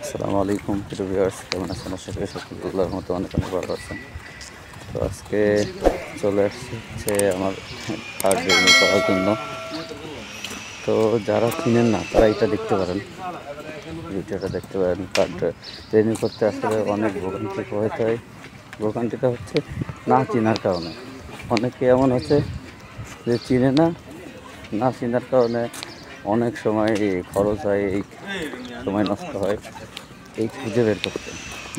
আসসালামু আলাইকুম প্রিয় ভিউয়ার্স, কেমন আছেন? আশা করি সকলের মতো অনেক অনেক ভালো আছেন। তো আজকে চলে আসছে হচ্ছে আমার কার্ড রিনিউ করার জন্য। তো যারা চিনেন না তারা এটা দেখতে পারেন, ভিডিওটা দেখতে পারেন। কার্ড রিনিউ করতে আসলে অনেক ভোগান্তি পোহাইতে হয়। ভোগান্তিটা হচ্ছে না চেনার কারণে। অনেকে এমন হচ্ছে যে চিনে না, না চেনার কারণে অনেক সময় খরচ হয়, এই সময় নষ্ট হয় এই খুঁজে বের করতে।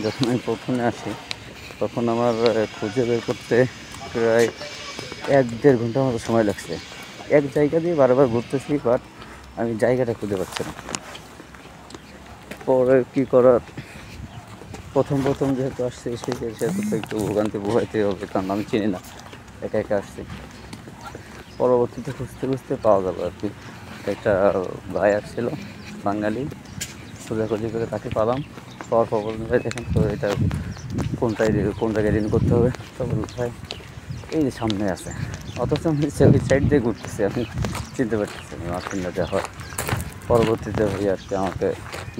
যখন আমি প্রথমে আসি তখন আমার খুঁজে বের করতে প্রায় 1-1.5 ঘন্টার মতো সময় লাগছে। এক জায়গা দিয়ে বারবার ঘুরতেছি, বাট আমি জায়গাটা খুঁজে পাচ্ছি না। পরে কী করার, প্রথম যেহেতু আসছি সেহেতু তো একটু ভোগান্তি পোহাইতেই হবে, কারণ আমি চিনি না, একা একা আসছি। পরবর্তীতে খুঁজতে খুঁজতে পাওয়া গেল আর কি। একটা ভাই আসছিল, বাঙালি, খোঁজাখুঁজি করে তাকে পালাম। পাওয়ার পর বললেন, ভাই দেখেন তো এটা কোন জায়গায় রিনিউ করতে হবে। তো বলল, ভাই এই যে সামনে আছে। অথচ আমি ওই সাইড দিয়ে ঘুরতেছি, আমি চিনতে পারতেছি না আমার চিন্তা দেওয়া হয়। পরবর্তীতে ভাই আর কি আমাকে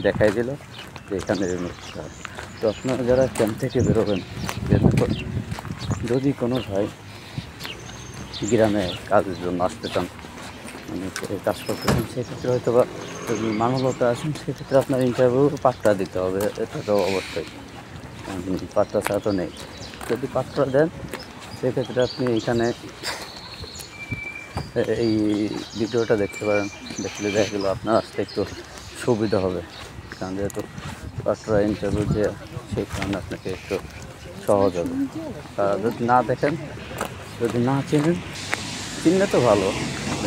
দেখাই দিল যে এখানে রিনিউ করতে হবে। তো আপনারা যারা ক্যাম্প থেকে বেরোবেন, যদি কোনো ভাই গ্রামে কাজের জন্য আসতে চান, মানে কাজ করতে চান, সেক্ষেত্রে হয়তো বা যদি মানবতা আছেন, সেক্ষেত্রে আপনার ইন্টারভিউ পাট্টা দিতে হবে, এটা তো অবশ্যই। পাট্টা ছাড়া তো নেই। যদি পাট্টা দেন সেক্ষেত্রে আপনি এখানে এই ভিডিওটা দেখতে পারেন। দেখলে দেখা গেলো আপনার আসতে একটু সুবিধা হবে, কারণ যেহেতু পাট্টা ইন্টারভিউ দেওয়া, সেই কারণে আপনাকে একটু সহজ হবে। যদি না দেখেন, যদি না চেনেন, চিনলে তো ভালো।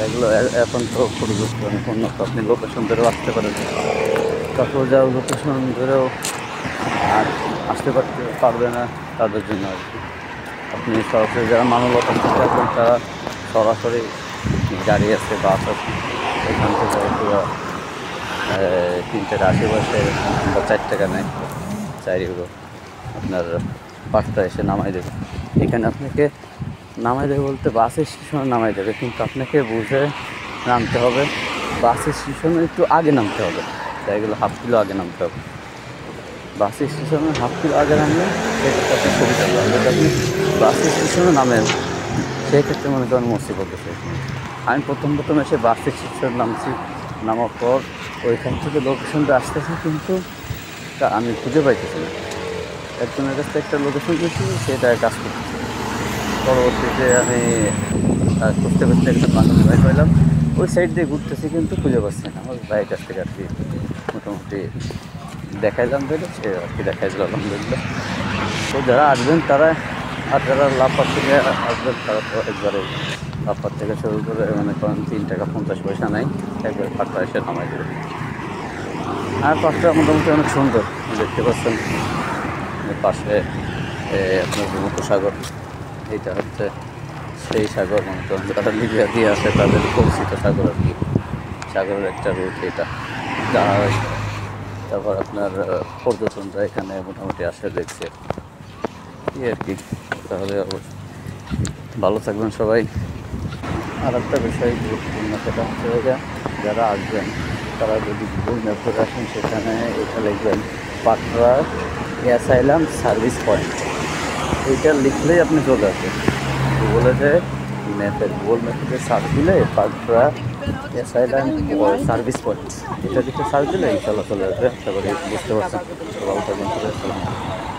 এগুলো এখন তো প্রযুক্তি অনেক উন্নত, আপনি লোকেশন ধরেও আসতে পারেন। তারপর যাও লোকেশন ধরেও আর আসতে পারবে না, তাদের জন্য আর কি। আপনি সরাসরি যারা মানবতা থেকে আসবেন, তারা সরাসরি গাড়ি আছে, বাস আছে, এখান থেকে পুরো 3 টাকা আশেপাশে বা 4 টাকা নেয়, 4 ইউরো আপনার পাঁচটা এসে নামাই দেবে। এখানে আপনাকে নামাই দেবে বলতে বাস স্টেশনে নামাই দেবে, কিন্তু আপনাকে বুঝে নামতে হবে। বাস স্টেশনে একটু আগে নামতে হবে, তাই এগুলো হাফ কিলো আগে নামতে হবে। বাস স্টেশনে হাফ কিলো আগে নামলে সেক্ষেত্রে আপনার সুবিধা হবে। যদি আপনি বাস স্টেশনে নামেন, সেক্ষেত্রে মনে করেন মুসিবত হচ্ছে। আমি প্রথম এসে বাস স্টেশনে নামছি, নামার পর ওইখান থেকে লোকেশনটা আসতেছে, কিন্তু তা আমি খুঁজে পাইতেছি না। একজনের কাছ থেকে একটা লোকেশন দিয়েছি, সেটা কাজ করতেছি। পরবর্তীতে আমি খুঁজতে একটা বাঙালি ভাই পাইলাম, ওই সাইড দিয়ে ঘুরতেছি কিন্তু খুঁজে পাচ্ছি না। আমার ভাইয়ের কাছ থেকে আর কি মোটামুটি দেখাইলাম, ধরে সে আর কি দেখাই দিল, আলহামদুলিল্লাহ। তো যারা আসবেন তারা, আর যারা লাফার থেকে আসবেন তারা তো একবারে লাফার থেকে শুরু করে মনে করেন 3 টাকা 50 পয়সা নেয়, একবারে পাট্টা এসে নামাই দেবে। আর পাট্টা মোটামুটি অনেক সুন্দর, দেখতে পাচ্ছেন পাশে আপনার ভূমধ্যসাগর। এইটা হচ্ছে সেই সাগর, মনে করেন যারা লিবিয়া দিয়ে আসে তাদের পরিচিত সাগর আর কি। সাগরের একটা রুট এটা। জাহাজ, তারপর আপনার পর্যটনরা এখানে মোটামুটি আসে, দেখছে এই আর কি। তাহলে অবশ্যই ভালো থাকবেন সবাই। আর একটা বিষয় গুরুত্বপূর্ণ, সেটা হচ্ছে যারা আসবেন তারা যদি গুগল ম্যাপ করে আসেন, সেখানে এটা লিখবেন পাটরা অ্যাসাইলাম সার্ভিস পয়েন্ট। এইটা লিখলেই আপনি চলে আসবেন গুগল ম্যাপে সার্চ দিলে পাটরা অ্যাসাইলাম সার্ভিস পয়েন্ট, এটা লিখে সার্চ দিলে ইনশাল্লাহ চলে আসবে। আশা করি বুঝতে পারছেন। ভালো থাকবেন সবাই। আসসালামু আলাইকুম।